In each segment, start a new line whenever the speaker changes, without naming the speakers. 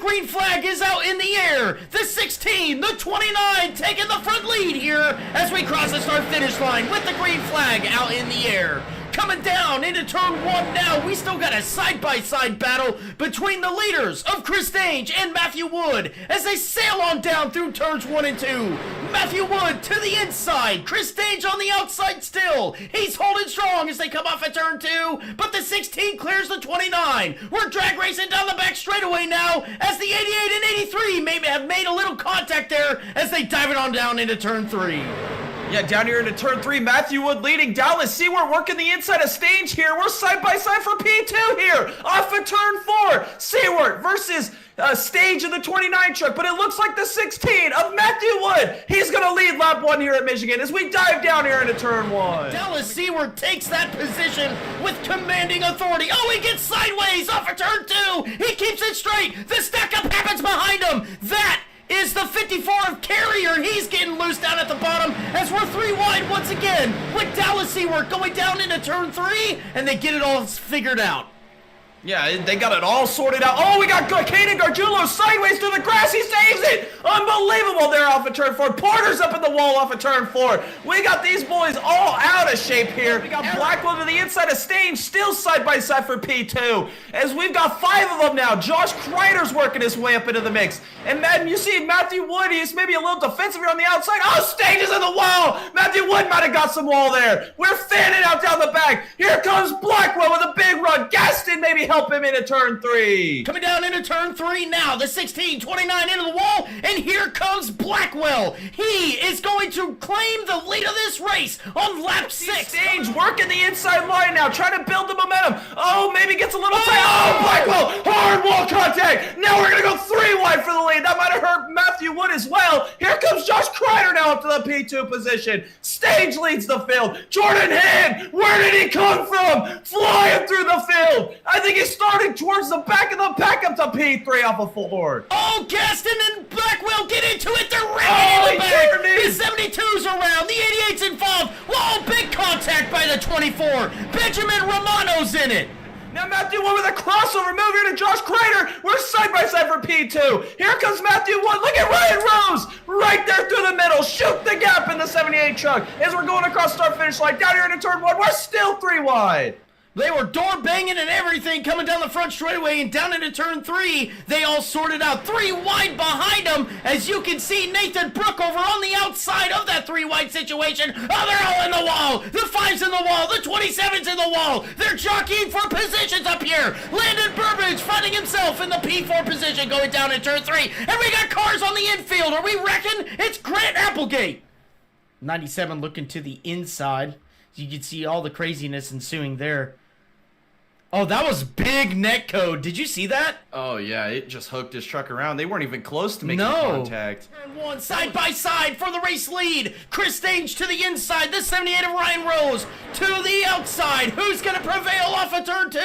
green flag is out in the air. The 16, the 29 taking the front lead here as we cross the start finish line with the green flag out in the air. Coming down into turn 1 now, we still got a side-by-side battle between the leaders of Chris Dange and Matthew Wood as they sail on down through turns 1 and 2. Matthew Wood to the inside, Chris Dange on the outside still. He's holding strong as they come off at turn 2, but the 16 clears the 29. We're drag racing down the back straightaway now as the 88 and 83 may have made a little contact there as they dive it on down into turn 3.
Yeah, down here into turn 3, Matthew Wood leading. Dallas, see, we're working the inside of Stage here. We're side by side for P2 here. Off of turn 4, Seward versus Stage in the 29 truck. But it looks like the 16 of Matthew Wood. He's going to lead lap 1 here at Michigan as we dive down here into turn 1.
Dallas Seward takes that position with commanding authority. Oh, he gets sideways off of turn 2. He keeps it straight. The stack up happens behind him. That is the 54 of Carrier. He's getting loose down at the bottom as we're 3 wide once again with Dallas Seward going down into turn 3, and they get it all figured out.
Yeah, they got it all sorted out. Oh, we got Caden Gargiulo sideways through the grass. He saves it. Unbelievable there off of turn 4. Porter's up in the wall off of turn 4. We got these boys all out of shape here. We got Blackwell to the inside of Stage, still side by side for P2. As we've got 5 of them now. Josh Kreider's working his way up into the mix. And man, you see Matthew Wood, he's maybe a little defensive here on the outside. Oh, Stage is in the wall. Matthew Wood might have got some wall there. We're fanning out down the back. Here comes Blackwell with a big run. Gaston maybe help him into turn 3.
Coming down into turn 3 now, the 16, 29 into the wall, and here comes Blackwell. He is going to claim the lead of this race on lap 6.
Stage working the inside line now, trying to build the momentum. Oh, maybe gets a little tight. Oh, Blackwell, hard wall contact. Now we're going to go 3 wide for the lead. That might have hurt Matthew Wood as well. Here comes Josh Kreider now up to the P2 position. Stage leads the field. Jordan Hand, where did he come from? Flying through the field. I think he's starting towards the back of the pack up to P3 off of Ford.
Oh, Gaston and Blackwell get into it. They're racing in the back. The 72's around. The 88's involved. Whoa, big contact by the 24. Benjamin Romano's in it.
Now Matthew Wood with a crossover move here to Josh Kreider. We're side by side for P2. Here comes Matthew Wood. Look at Ryan Rose right there through the middle. Shoot the gap in the 78 truck as we're going across start finish line. Down here into turn 1. We're still 3 wide.
They were door banging and everything coming down the front straightaway and down into turn 3. They all sorted out 3 wide behind them. As you can see, Nathan Brook over on the outside of that 3 wide situation. Oh, they're all in the wall. The 5's in the wall. The 27's in the wall. They're jockeying for positions up here. Landon Burbage finding himself in the P4 position going down in turn 3. And we got cars on the infield. Are we wrecking? It's Grant Applegate. 97 looking to the inside. You can see all the craziness ensuing there. Oh, that was big net code. Did you see that?
Oh, yeah, it just hooked his truck around. They weren't even close to making contact.
Turn 1, side by side for the race lead. Chris Dange to the inside. The 78 of Ryan Rose to the outside. Who's going to prevail off of turn 2?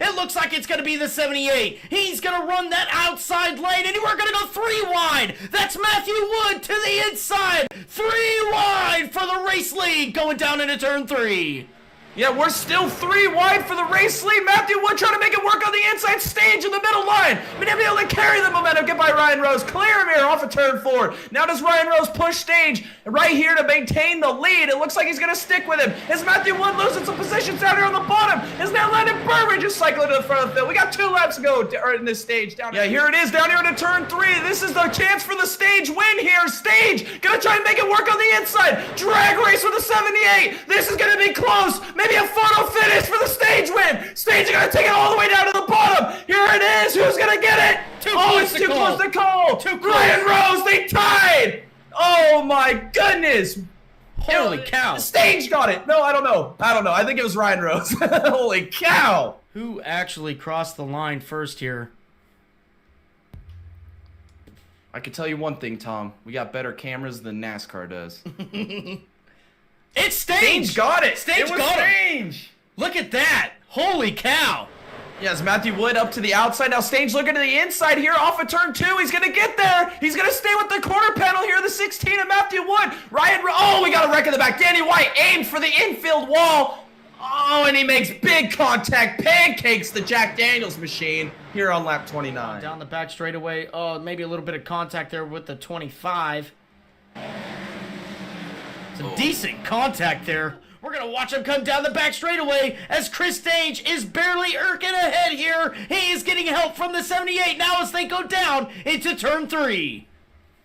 It looks like it's going to be the 78. He's going to run that outside lane, and we're going to go 3 wide. That's Matthew Wood to the inside. 3 wide for the race lead going down into turn 3.
Yeah, we're still 3 wide for the race lead. Matthew Wood trying to make it work on the inside Stage in the middle line. But he'll be able to carry the momentum. Get by Ryan Rose. Clear him here off of turn 4. Now does Ryan Rose push Stage right here to maintain the lead? It looks like he's going to stick with him. As Matthew Wood loses some positions down here on the bottom. Is now Landon Burbage just cycling to the front of the field. We got 2 laps to go in this Stage. Yeah, here it is down here into turn 3. This is the chance for the Stage win here. Stage going to try and make it work on the inside. Drag race with the 78. This is going to be close. Maybe a photo finish for the Stage win. Stage is going to take it all the way down to the bottom. Here it is. Who's going to get it? It's too close to call. Ryan Rose, they tied. Oh my goodness.
Holy cow.
Stage got it. No, I don't know. I think it was Ryan Rose. Holy cow.
Who actually crossed the line first here?
I can tell you one thing, Tom. We got better cameras than NASCAR does.
It's Stage!
Stage got it!
Stage got it! Look at that! Holy cow!
Yes, Matthew Wood up to the outside. Now Stage looking to the inside here off of turn 2. He's going to get there. He's going to stay with the corner panel here. The 16 of Matthew Wood. Oh, we got a wreck in the back. Danny White aimed for the infield wall. Oh, and he makes big contact, pancakes the Jack Daniels machine here on lap 29.
Down the back straightaway. Oh, maybe a little bit of contact there with the 25. Some decent contact there. We're going to watch him come down the back straightaway as Chris Stange is barely irking ahead here. He is getting help from the 78 now as they go down into turn 3.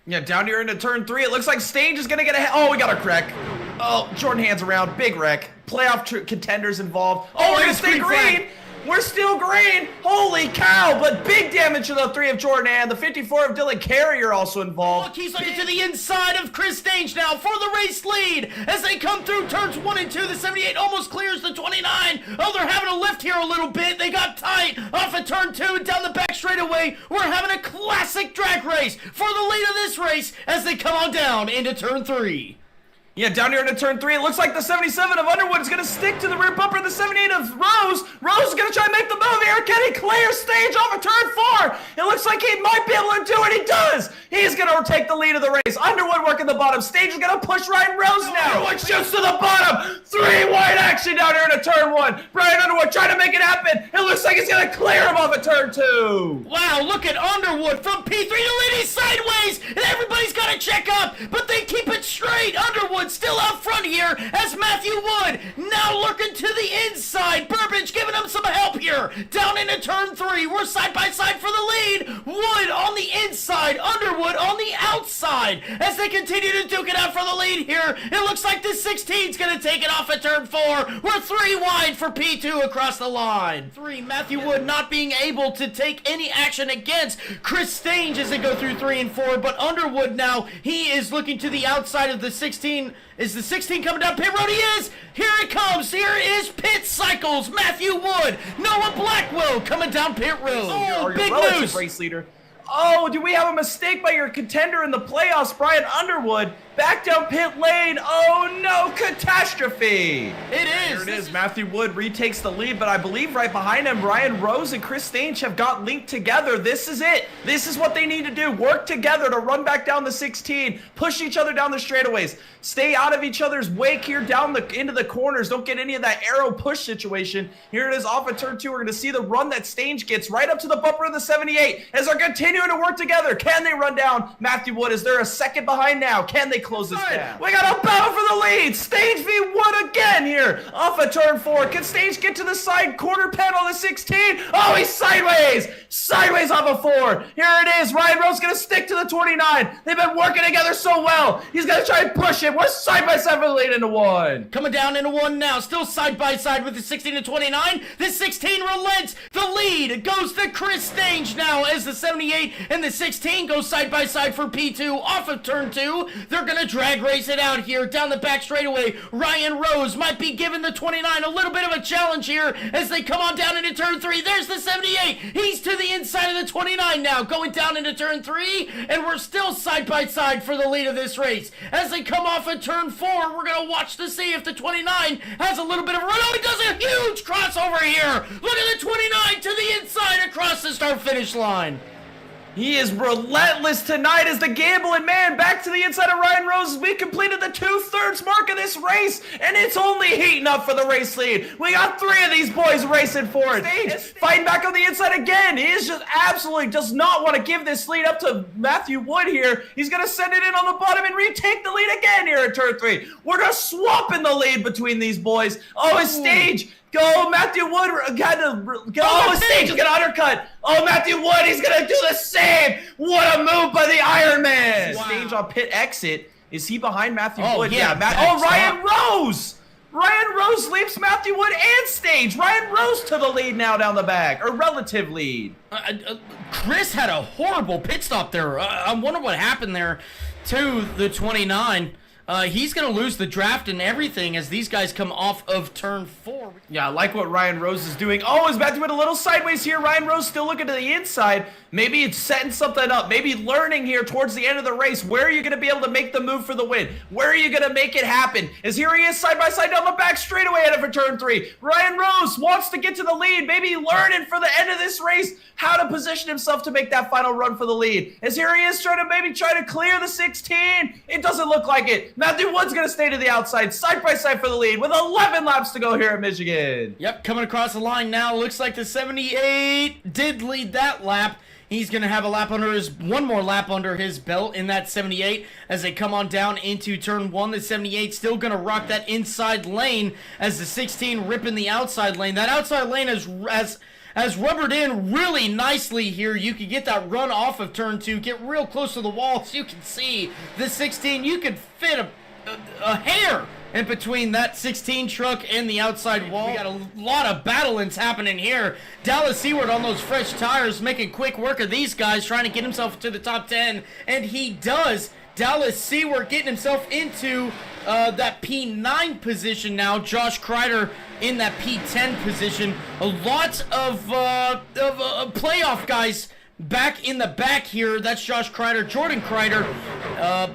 Yeah, down here into turn 3. It looks like Stange is going to get ahead. Oh, we got a wreck. Oh, Jordan hands around. Big wreck. Playoff contenders involved. Oh, we're going to stay green. We're still green. Holy cow. But big damage to the 3 of Jordan. The 54 of Dylan Carrier also involved.
Look, he's looking to the inside of Chris Stange now for the race lead. As they come through turns 1 and 2, the 78 almost clears the 29. Oh, they're having a lift here a little bit. They got tight off of turn 2 and down the back straightaway. We're having a classic drag race for the lead of this race as they come on down into turn 3.
Yeah, down here into turn 3, it looks like the 77 of Underwood is going to stick to the rear bumper of the 78 of Rose. Rose is going to try and make the move here. Can he clear Stange off of turn 4? It looks like he might be able to do it. He does. He's going to take the lead of the race. Underwood working the bottom. Stange is going to push Ryan Rose now. Underwood shoots to the bottom. 3 wide action down here into turn 1. Brian Underwood trying to make it happen. It looks like he's going to clear him off of turn 2.
Wow, look at Underwood from P3 to leading sideways. And everybody's got to check up, but they keep it straight. Underwood still out front here as Matthew Wood now lurking to the inside. Burbage giving him some help here. Down into turn 3. We're side by side for the lead. Wood on the inside. Underwood on the outside as they continue to duke it out for the lead here. It looks like the 16 is going to take it off at turn 4. We're 3 wide for P2 across the line. 3. Matthew Wood not being able to take any action against Chris Stange as they go through 3 and 4. But Underwood now, he is looking to the outside of the 16. Is the 16 coming down pit road? He is! Here it comes! Here is Pit Cycles! Matthew Wood! Noah Blackwell coming down pit road! Oh, big news!
Race leader. Oh, do we have a mistake by your contender in the playoffs, Brian Underwood? Back down pit lane. Oh no, catastrophe.
It is.
There it is. Matthew Wood retakes the lead, but I believe right behind him, Ryan Rose and Chris Stange have got linked together. This is it. This is what they need to do. Work together to run back down the 16. Push each other down the straightaways. Stay out of each other's wake here down into the corners. Don't get any of that arrow push situation. Here it is off of turn 2. We're going to see the run that Stange gets right up to the bumper of the 78 as they're continuing to work together. Can they run down Matthew Wood? Is there a second behind now? Can they close this down? We got a battle for the lead. Stange v. Wood again here off of turn 4. Can Stange get to the side corner panel of the 16? Oh, he's sideways. Sideways off of 4. Here it is. Ryan Rose going to stick to the 29. They've been working together so well. He's going to try and push it. We're side by side for the lead into 1.
Coming down into 1 now. Still side by side with the 16 to 29. The 16 relents. The lead goes to Chris Stange now as the 78 and the 16 go side by side for P2 off of turn 2. They're going to drag race it out here down the back straightaway. Ryan Rose might be giving the 29 a little bit of a challenge here as they come on down into turn 3. There's the 78. He's to the inside of the 29 now going down into turn 3, and we're still side by side for the lead of this race. As they come off of turn 4, we're going to watch to see if the 29 has a little bit of a run. Oh, he does a huge crossover here. Look at the 29 to the inside across the start finish line.
He is relentless tonight as the gambling man back to the inside of Ryan Rose. We completed the 2/3 mark of this race, and it's only heating up for the race lead. We got 3 of these boys racing for it. Fighting back on the inside again. He is just absolutely does not want to give this lead up to Matthew Wood here. He's going to send it in on the bottom and retake the lead again here at turn 3. We're just swapping the lead between these boys. Oh, his stage. Go, Matthew Wood, Stange is going to undercut. Oh, Matthew Wood, he's going to do the same. What a move by the Iron Man. Wow. Stange on pit exit. Is he behind Matthew Wood?
Yeah.
Ryan Rose. Ryan Rose leaps Matthew Wood and Stange. Ryan Rose to the lead now down the back, or relative lead.
Chris had a horrible pit stop there. I wonder what happened there to the 29. He's going to lose the draft and everything as these guys come off of turn 4.
Yeah, I like what Ryan Rose is doing. Oh, is Matthew Wood a little sideways here? Ryan Rose still looking to the inside. Maybe it's setting something up. Maybe learning here towards the end of the race. Where are you going to be able to make the move for the win? Where are you going to make it happen? As here he is side by side down the back straightaway headed for turn 3. Ryan Rose wants to get to the lead. Maybe learning for the end of this race how to position himself to make that final run for the lead. As here he is trying to clear the 16. It doesn't look like it. Matthew Wood's going to stay to the outside, side by side for the lead with 11 laps to go here at Michigan.
Yep, coming across the line now. Looks like the 78 did lead that lap. He's going to have one more lap under his belt in that 78 as they come on down into turn 1. The 78 still going to rock that inside lane as the 16 ripping the outside lane. That outside lane has rubbered in really nicely here. You can get that run off of turn 2, get real close to the wall so you can see the 16. You could fit a hair in between that 16 truck and the outside wall. We got a lot of battlings happening here. Dallas Seward on those fresh tires making quick work of these guys, trying to get himself to the top 10, and he does. Dallas Seward getting himself into that P9 position now. Josh Kreider in that P10 position. A lot of playoff guys back in the back here. That's Josh Kreider, Jordan Kreider,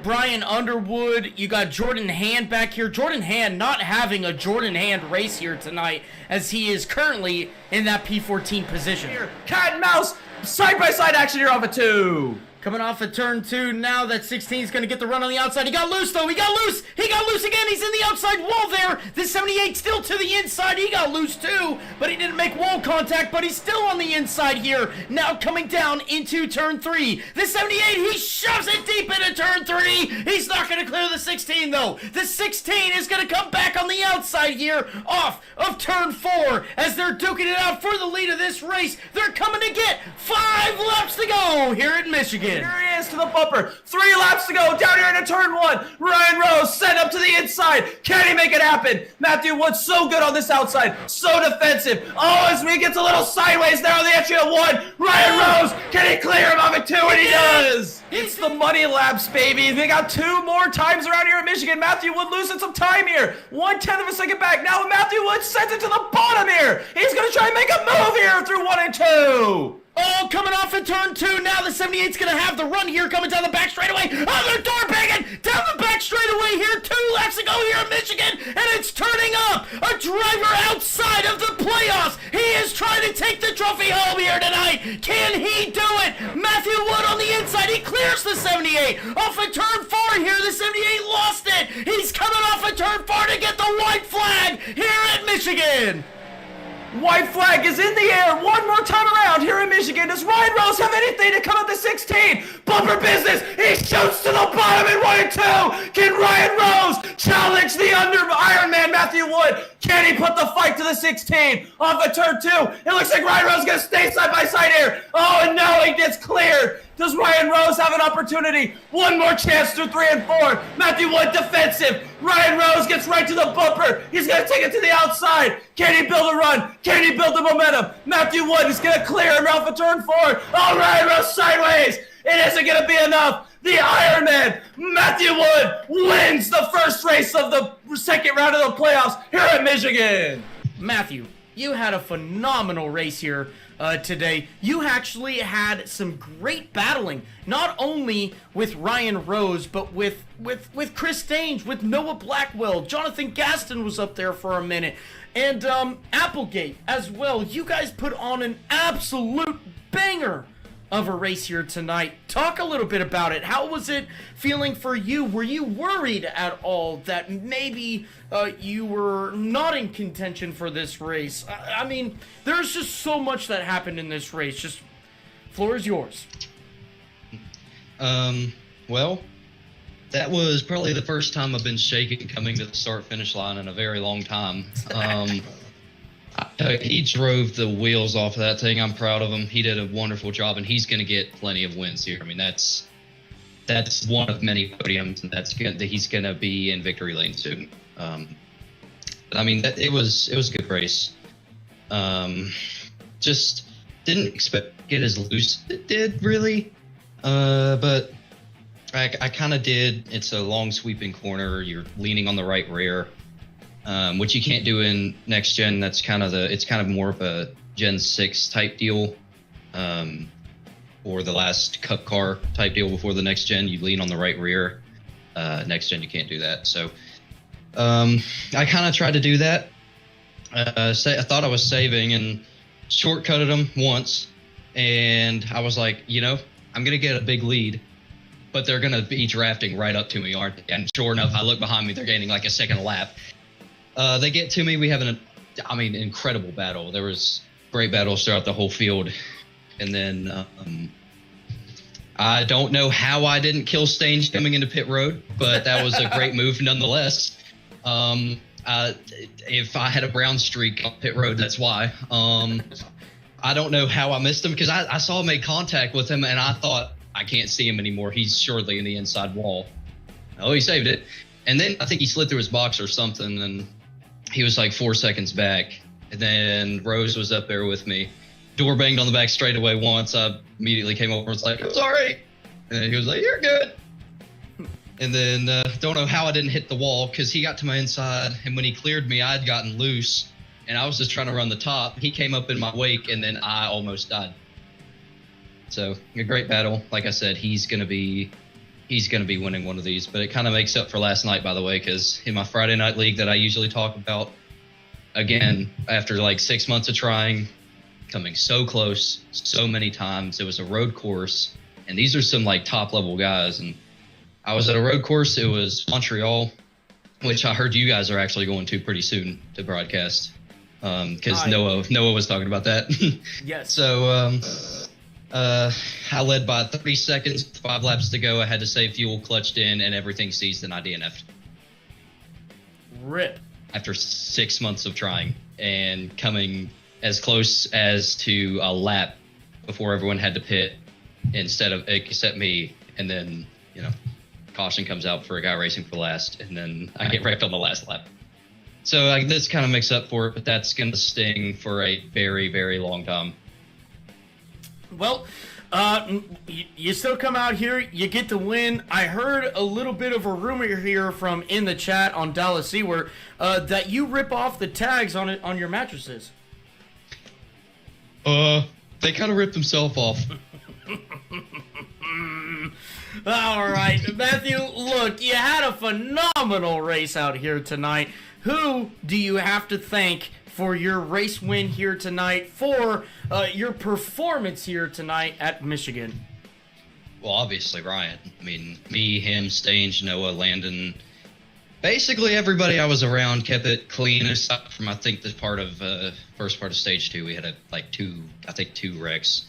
Brian Underwood. You got Jordan Hand back here. Jordan Hand not having a Jordan Hand race here tonight as he is currently in that P14 position.
Here, cat and mouse, side-by-side action here off of 2.
Coming off of turn 2 now, that 16 is going to get the run on the outside. He got loose, though. He got loose. He got loose again. He's in the outside wall there. This 78 still to the inside. He got loose, too, but he didn't make wall contact, but he's still on the inside here. Now coming down into turn 3. This 78, he shoves it deep into turn 3. He's not going to clear the 16, though. The 16 is going to come back on the outside here off of turn 4 as they're duking it out for the lead of this race. They're coming to get 5 laps to go here at Michigan.
Here he is to the bumper. 3 laps to go down here into turn 1. Ryan Rose sent up to the inside. Can he make it happen? Matthew Wood so good on this outside. So defensive. Oh, as he gets a little sideways there on the entry of 1. Ryan Rose, can he clear him off at 2? And he does. It's the money laps, baby. They got 2 more times around here at Michigan. Matthew Wood losing some time here. 1/10 of a second back. Now Matthew Wood sends it to the bottom here. He's going to try and make a move here through 1 and 2.
Oh, coming off in turn 2. Now the 78's going to have the run here coming down the back straightaway. Oh, they're door banging down the back straightaway here. 2 laps to go here in Michigan, and it's turning up. A driver outside of the playoffs. He is trying to take the trophy home here tonight. Can he do it? Matthew Wood on the inside. He clears the 78. Off of turn 4 here, the 78 lost it. He's coming off of turn 4 to get the white flag here at Michigan.
White flag is in the air one more time around here in Michigan. Does Ryan Rose have anything to come up the 16? Bumper business. He shoots to the bottom in 1 and 2. Can Ryan Rose challenge the Iron Man Matthew Wood? Can he put the fight to the 16? Off of turn 2. It looks like Ryan Rose is going to stay side by side here. Oh, and no, he gets cleared. Does Ryan Rose have an opportunity? One more chance through 3 and 4. Matthew Wood defensive. Ryan Rose gets right to the bumper. He's going to take it to the outside. Can he build a run? Can he build the momentum? Matthew Wood is going to clear him off of turn 4. Oh, Ryan Rose sideways. It isn't going to be enough. The Ironman, Matthew Wood, wins the first race of the second round of the playoffs here at Michigan.
Matthew, you had a phenomenal race here today. You actually had some great battling, not only with Ryan Rose, but with Chris Danes, with Noah Blackwell. Jonathan Gaston was up there for a minute, and Applegate as well. You guys put on an absolute banger of a race here tonight. Talk a little bit about it. How was it feeling for you? Were you worried at all that maybe you were not in contention for this race? I mean, there's just so much that happened in this race. Just, floor is yours.
Well, that was probably the first time I've been shaking coming to the start-finish line in a very long time. He drove the wheels off of that thing. I'm proud of him. He did a wonderful job, and he's going to get plenty of wins here. I mean, that's one of many podiums, and he's going to be in victory lane soon. I mean, it was a good race. Just didn't expect to get as loose as it did, really. But I kind of did. It's a long sweeping corner. You're leaning on the right rear. Which you can't do in next gen. It's kind of more of a Gen 6 type deal, or the last Cup car type deal before the next gen. You lean on the right rear. Next gen, you can't do that. So I kind of tried to do that. I thought I was saving and shortcutted them once, and I was like, I'm gonna get a big lead. but they're gonna be drafting right up to me, aren't they? And sure enough, I look behind me, they're gaining like a second lap. They get to me, we have an incredible battle. There was great battles throughout the whole field. And then I don't know how I didn't kill Stange coming into pit road, but that was a great move nonetheless. If I had a brown streak on pit road, that's why. I don't know how I missed him because I saw him make contact with him and I thought, I can't see him anymore. He's surely in the inside wall. Oh, he saved it. And then I think he slid through his box or something and he was like 4 seconds back. And then Rose was up there with me. Door banged on the back straightaway once. I immediately came over and was like, I'm sorry. And he was like, you're good. And then don't know how I didn't hit the wall because he got to my inside. And when he cleared me, I had gotten loose. And I was just trying to run the top. He came up in my wake, and then I almost died. So a great battle. Like I said, he's gonna be winning one of these. But it kind of makes up for last night, by the way, because in my Friday night league that I usually talk about, again, after like 6 months of trying, coming so close so many times. It was a road course, and these are some like top level guys. And I was at a road course. It was Montreal, which I heard you guys are actually going to pretty soon to broadcast. Because Noah was talking about that.
Yes.
So I led by 30 seconds, 5 laps to go. I had to save fuel, clutched in, and everything seized, and I DNF'd.
Rip.
After 6 months of trying and coming as close as to a lap before everyone had to pit except me. And then, caution comes out for a guy racing for last, and then I get wrecked on the last lap. So this kind of makes up for it, but that's going to sting for a very, very long time.
Well, you still come out here, you get the win. I heard a little bit of a rumor here from in the chat on Dallas Seaward that you rip off the tags on your mattresses.
They kind of ripped themselves off.
All right, Matthew, look, you had a phenomenal race out here tonight. Who do you have to thank for your race win here tonight, for your performance here tonight at Michigan?
Well, obviously Ryan. I mean, me, him, Stange, Noah, Landon, basically everybody I was around kept it clean aside from I think the first part of stage 2. We had two wrecks.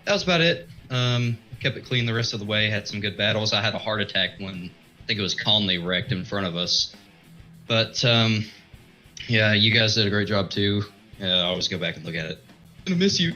That was about it. Kept it clean the rest of the way. Had some good battles. I had a heart attack when I think it was Conley wrecked in front of us. But yeah, you guys did a great job too. I always go back and look at it. I'm gonna miss you.